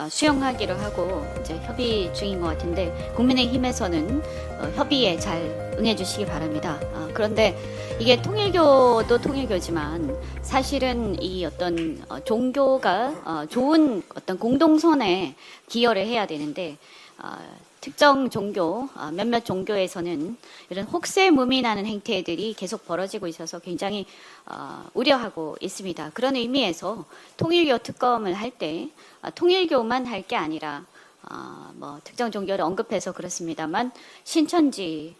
수용하기로 하고 이제 협의 중인 것 같은데 국민의힘에서는 협의에 잘 응해주시기 바랍니다. 그런데 이게 통일교도 통일교지만 사실은 이 어떤 종교가 좋은 어떤 공동선에 기여를 해야 되는데 특정 종교, 몇몇 종교에서는 이런 혹세무민하는 행태들이 계속 벌어지고 있어서 굉장히 우려하고 있습니다. 그런 의미에서 통일교 특검을 할 때 통일교만 할 게 아니라 뭐 특정 종교를 언급해서 그렇습니다만 신천지를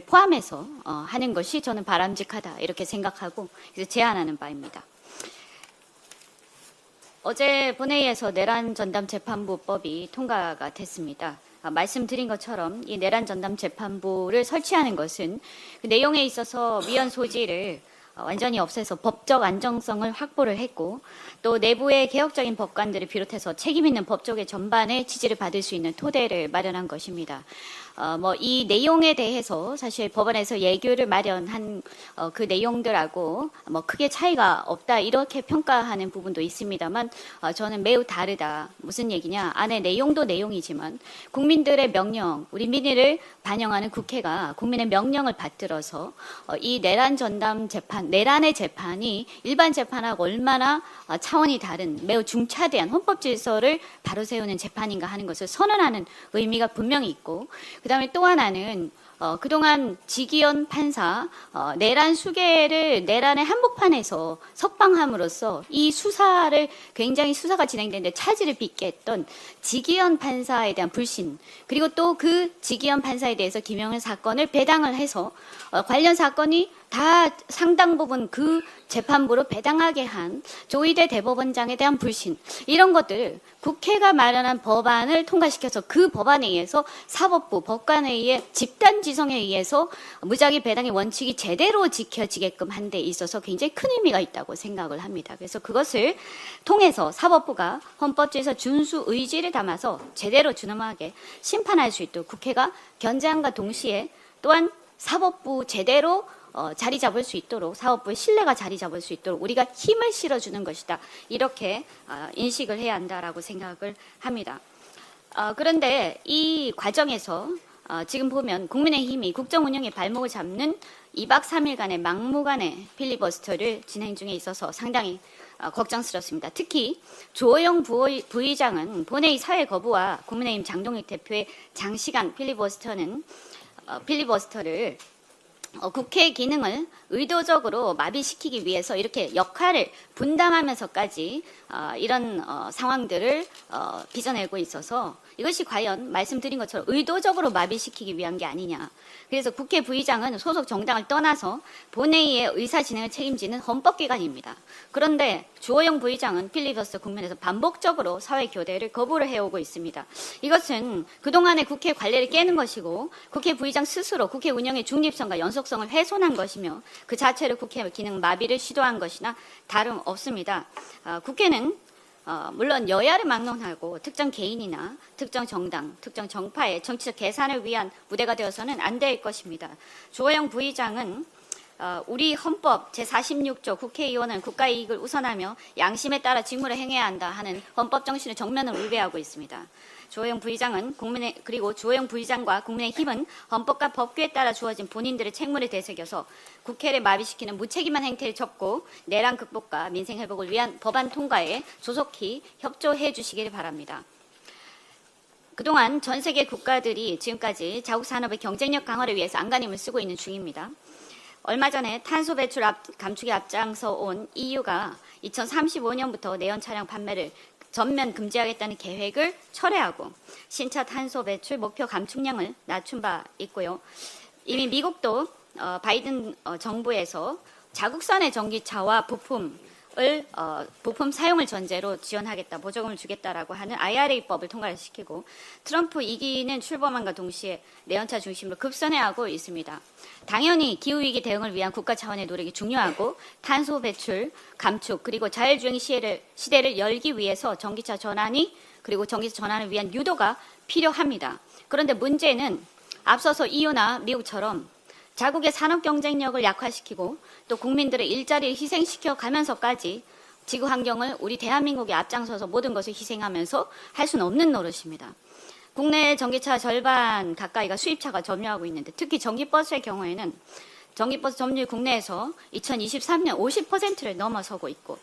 포함해서 하는 것이 저는 바람직하다 이렇게 생각하고 제안하는 바입니다. 어제 본회의에서 내란 전담 재판부법이 통과가 됐습니다. 말씀드린 것처럼 이 내란 전담 재판부를 설치하는 것은 그 내용에 있어서 위헌 소지를 완전히 없애서 법적 안정성을 확보를 했고 또 내부의 개혁적인 법관들을 비롯해서 책임 있는 법조계 전반의 지지를 받을 수 있는 토대를 마련한 것입니다. 뭐 이 내용에 대해서 사실 법원에서 예규를 마련한 그 내용들하고 뭐 크게 차이가 없다 이렇게 평가하는 부분도 있습니다만 저는 매우 다르다. 무슨 얘기냐? 안에 내용도 내용이지만 국민들의 명령, 우리 민의를 반영하는 국회가 국민의 명령을 받들어서 이 내란 전담 재판, 내란의 재판이 일반 재판하고 얼마나 차원이 다른 매우 중차대한 헌법 질서를 바로 세우는 재판인가 하는 것을 선언하는 의미가 분명히 있고 그다음에 또 하나는 그동안 지기현 판사 내란 수계를 내란의 한복판에서 석방함으로써 이 수사를 굉장히 수사가 진행되는데 차질을 빚게 했던 지기현 판사에 대한 불신 그리고 또 그 지기현 판사에 대해서 김영일 사건을 배당을 해서 관련 사건이 다 상당 부분 그 재판부로 배당하게 한 조희대 대법원장에 대한 불신 이런 것들 국회가 마련한 법안을 통과시켜서 그 법안에 의해서 사법부 법관회의의 집단 지성에 의해서 무작위 배당의 원칙이 제대로 지켜지게끔 한 데 있어서 굉장히 큰 의미가 있다고 생각을 합니다. 그래서 그것을 통해서 사법부가 헌법질서 준수 의지를 담아서 제대로 준엄하게 심판할 수 있도록 국회가 견제함과 동시에 또한 사법부 제대로 자리 잡을 수 있도록 사법부의 신뢰가 자리 잡을 수 있도록 우리가 힘을 실어주는 것이다. 이렇게 인식을 해야 한다라고 생각을 합니다. 그런데 이 과정에서 지금 보면 국민의힘이 국정운영의 발목을 잡는 2박 3일간의 막무가내 필리버스터를 진행 중에 있어서 상당히 걱정스럽습니다. 특히 주호영 부의장은 본회의 사회 거부와 국민의힘 장동익 대표의 장시간 필리버스터를 국회 기능을 의도적으로 마비시키기 위해서 이렇게 역할을 분담하면서까지 이런 상황들을 빚어내고 있어서 이것이 과연 말씀드린 것처럼 의도적으로 마비시키기 위한 게 아니냐. 그래서 국회 부의장은 소속 정당을 떠나서 본회의의 의사 진행을 책임지는 헌법기관입니다. 그런데 주호영 부의장은 필리버스터 국면에서 반복적으로 사회 교대를 거부를 해오고 있습니다. 이것은 그동안의 국회 관례를 깨는 것이고 국회 부의장 스스로 국회 운영의 중립성과 연속성을 훼손한 것이며 그 자체로 국회 기능 마비를 시도한 것이나 다름없습니다. 국회는 물론 여야를 막론하고 특정 개인이나 특정 정당, 특정 정파의 정치적 계산을 위한 무대가 되어서는 안 될 것입니다. 주호영 부의장은 우리 헌법 제46조 국회의원은 국가이익을 우선하며 양심에 따라 직무를 행해야 한다 하는 헌법 정신을 정면으로 위배하고 있습니다. 주호영 부의장은 그리고 주호영 부의장과 국민의힘은 헌법과 법규에 따라 주어진 본인들의 책무를 되새겨서 국회를 마비시키는 무책임한 행태를 접고 내란 극복과 민생 회복을 위한 법안 통과에 조속히 협조해 주시길 바랍니다. 그동안 전 세계 국가들이 지금까지 자국 산업의 경쟁력 강화를 위해서 안간힘을 쓰고 있는 중입니다. 얼마 전에 탄소 배출 감축에 앞장서 온 EU가 2035년부터 내연 차량 판매를 전면 금지하겠다는 계획을 철회하고 신차 탄소 배출 목표 감축량을 낮춘 바 있고요. 이미 미국도 바이든 정부에서 자국산의 전기차와 부품 사용을 전제로 지원하겠다, 보조금을 주겠다라고 하는 IRA법을 통과를 시키고 트럼프 2기는 출범함과 동시에 내연차 중심으로 급선회하고 있습니다. 당연히 기후위기 대응을 위한 국가 차원의 노력이 중요하고 탄소 배출, 감축, 그리고 자율주행 시대를 열기 위해서 전기차 전환이 그리고 전기차 전환을 위한 유도가 필요합니다. 그런데 문제는 앞서서 EU나 미국처럼 자국의 산업 경쟁력을 약화시키고 또 국민들의 일자리를 희생시켜 가면서까지 지구 환경을 우리 대한민국이 앞장서서 모든 것을 희생하면서 할 수는 없는 노릇입니다. 국내 전기차 절반 가까이가 수입차가 점유하고 있는데 특히 전기버스의 경우에는 전기버스 점유율 국내에서 2023년 50%를 넘어서고 있고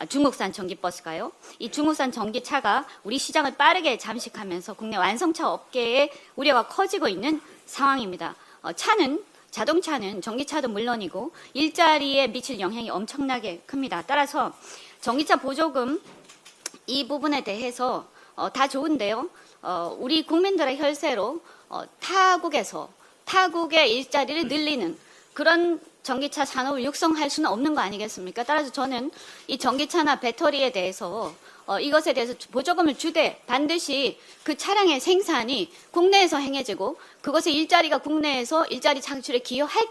중국산 전기버스가요. 이 중국산 전기차가 우리 시장을 빠르게 잠식하면서 국내 완성차 업계의 우려가 커지고 있는 상황입니다. 자동차는 전기차도 물론이고 일자리에 미칠 영향이 엄청나게 큽니다. 따라서 전기차 보조금 이 부분에 대해서 다 좋은데요. 우리 국민들의 혈세로 타국의 일자리를 늘리는 그런 전기차 산업을 육성할 수는 없는 거 아니겠습니까? 따라서 저는 이 전기차나 배터리에 대해서 이것에 대해서 보조금을 주되 반드시 그 차량의 생산이 국내에서 행해지고 그것의 일자리가 국내에서 일자리 창출에 기여할